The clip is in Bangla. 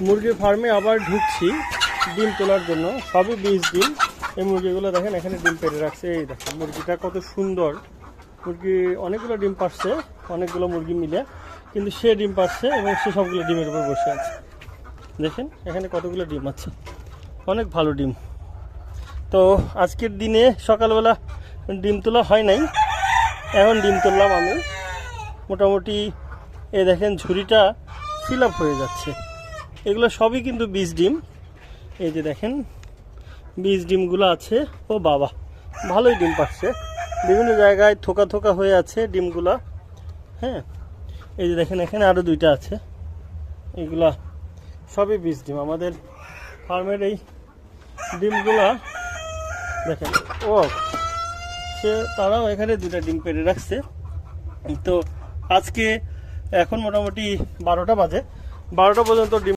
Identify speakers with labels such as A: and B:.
A: মুরগির ফার্মে আবার ঢুকছি ডিম তোলার জন্য। সবই বীজ ডিম। এই মুরগিগুলো দেখেন এখানে ডিম পেড়ে রাখছে। এই দেখেন মুরগিটা কত সুন্দর। মুরগি অনেকগুলো ডিম পারছে, অনেকগুলো মুরগি মিলে, কিন্তু সে ডিম পারছে এবং সে সবগুলো ডিমের উপর বসে আছে। দেখেন এখানে কতগুলো ডিম আছে, অনেক ভালো ডিম। তো আজকের দিনে সকালবেলা ডিম তোলা হয় নাই, এখন ডিম তুললাম আমি। মোটামুটি এই দেখেন ঝুড়িটা ফিল আপ হয়ে যাচ্ছে। এগুলো সবই কিন্তু বীজ ডিম। এই যে দেখেন বীজ ডিমগুলো আছে। ও বাবা, ভালোই ডিম পাচ্ছে। বিভিন্ন জায়গায় থোকা থোকা হয়ে আছে ডিমগুলা। হ্যাঁ, এই যে দেখেন এখানে আরও দুইটা আছে। এগুলা সবই বীজ ডিম। আমাদের ফার্মের এই ডিমগুলা দেখেন। ও তারাও এখানে দুটা ডিম পেড়ে রাখছে। তো আজকে এখন মোটামুটি 12টা বাজে, 12টা পর্যন্ত ডিম